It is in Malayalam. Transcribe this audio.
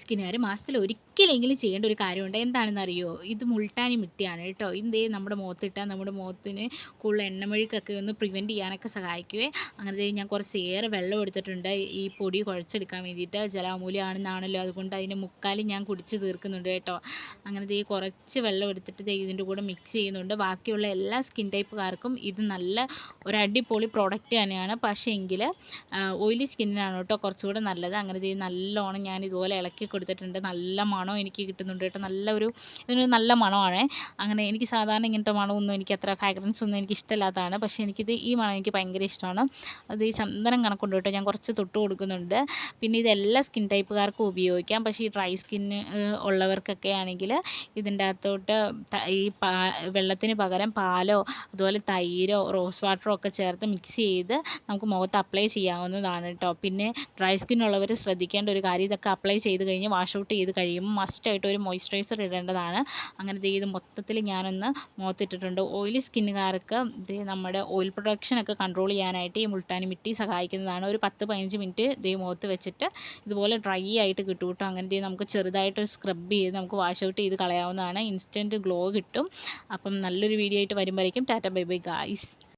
സ്കിന്നുകാർ മാസത്തിൽ ഒരിക്കലെങ്കിലും ചെയ്യേണ്ട ഒരു കാര്യമുണ്ട്. എന്താണെന്ന് അറിയോ? ഇത് മുൾട്ടാനി മിട്ടിയാണ് കേട്ടോ. ഇതേ നമ്മുടെ മുഖത്തിട്ടാൽ നമ്മുടെ മുഖത്തിന് കൂടുതൽ എണ്ണമഴുക്കൊക്കെ ഒന്ന് പ്രിവെൻറ്റ് ചെയ്യാനൊക്കെ സഹായിക്കുവേ. അങ്ങനെ ഞാൻ കുറച്ചേറെ വെള്ളം എടുത്തിട്ടുണ്ട് ഈ പൊടി കുഴച്ചെടുക്കാൻ വേണ്ടിയിട്ട്. ജലാമൂല്യമാണെന്നാണല്ലോ, അതുകൊണ്ട് അതിൻ്റെ മുക്കാലും ഞാൻ കുടിച്ച് തീർക്കുന്നുണ്ട് കേട്ടോ. അങ്ങനെ കുറച്ച് വെള്ളം എടുത്തിട്ട് ഇതിൻ്റെ കൂടെ മിക്സ് ചെയ്യുന്നുണ്ട്. ബാക്കിയുള്ള എല്ലാ സ്കിൻ ടൈപ്പുകാർക്കും ഇത് നല്ല ഒരു അടിപൊളി പ്രോഡക്റ്റ് തന്നെയാണ്. പക്ഷേ എങ്കിൽ ഓയിലി സ്കിന്നിനാണ് കേട്ടോ കുറച്ചുകൂടെ നല്ലത്. അങ്ങനെ നല്ലോണം ഞാൻ ഇതുപോലെ ഇളക്കി കൊടുത്തിട്ടുണ്ട്. നല്ല മണം എനിക്ക് കിട്ടുന്നുണ്ട് കേട്ടോ. ഇതിനൊരു നല്ല മണമാണ്. അങ്ങനെ എനിക്ക് സാധാരണ ഇങ്ങനത്തെ മണമൊന്നും എനിക്ക് അത്ര ഫ്രാഗ്രൻസ് ഒന്നും എനിക്ക് ഇഷ്ടമില്ലാത്തതാണ്. പക്ഷേ ഈ മണം എനിക്ക് ഭയങ്കര ഇഷ്ടമാണ്. അത് ഈ ചന്ദനം കണക്കുണ്ട് കേട്ടോ. ഞാൻ കുറച്ച് തൊട്ട് കൊടുക്കുന്നുണ്ട്. പിന്നെ ഇതെല്ലാ സ്കിൻ ടൈപ്പുകാർക്കും ഉപയോഗിക്കാം. പക്ഷേ ഈ ഡ്രൈ സ്കിന്ന് ഉള്ളവർക്കൊക്കെ ആണെങ്കിൽ ഇതിൻ്റെ അകത്തോട്ട് ഈ വെള്ളത്തിന് പകരം പാലോ അതുപോലെ തൈരോ റോസ് വാട്ടറോ ഒക്കെ ചേർത്ത് മിക്സ് ചെയ്ത് നമുക്ക് മുഖത്ത് അപ്ലൈ ചെയ്യാവുന്നതാണ് കേട്ടോ. പിന്നെ ഡ്രൈ സ്കിന്നുള്ളവർ ശ്രദ്ധിക്കേണ്ട ഒരു കാര്യം, ഇതൊക്കെ അപ്ലൈ ചെയ്ത് കഴിഞ്ഞ് വാഷ് ഔട്ട് ചെയ്ത് കഴിയുമ്പോൾ മസ്റ്റായിട്ട് ഒരു മോയ്സ്ചറൈസർ ഇടേണ്ടതാണ്. അങ്ങനെ ഇത് മൊത്തത്തിൽ ഞാനൊന്ന് മുഖത്തിട്ടിട്ടുണ്ട്. ഓയിലി സ്കിന്നുകാർക്ക് നമ്മുടെ ഓയിൽ പ്രൊഡക്ഷനൊക്കെ കൺട്രോൾ ചെയ്യാനായിട്ട് ഈ മുൾട്ടാനി മിട്ടി സഹായിക്കുന്നതാണ്. ഒരു 10-15 മിനിറ്റ് മുഖത്ത് വെച്ചിട്ട് ഇതുപോലെ ഡ്രൈ ആയിട്ട് കിട്ടും കേട്ടോ. അങ്ങനെ നമുക്ക് ചെറുതായിട്ട് സ്ക്രബ് ചെയ്ത് നമുക്ക് വാഷ് ഔട്ട് ചെയ്ത് കളയാവുന്നതാണ്. ഇൻസ്റ്റൻറ്റ് ഗ്ലോ കിട്ടും. അപ്പം നല്ലൊരു വീഡിയോ ആയിട്ട് വരുമ്പോഴേക്കും ടാറ്റ ബൈ ബൈ ഗായ്സ്.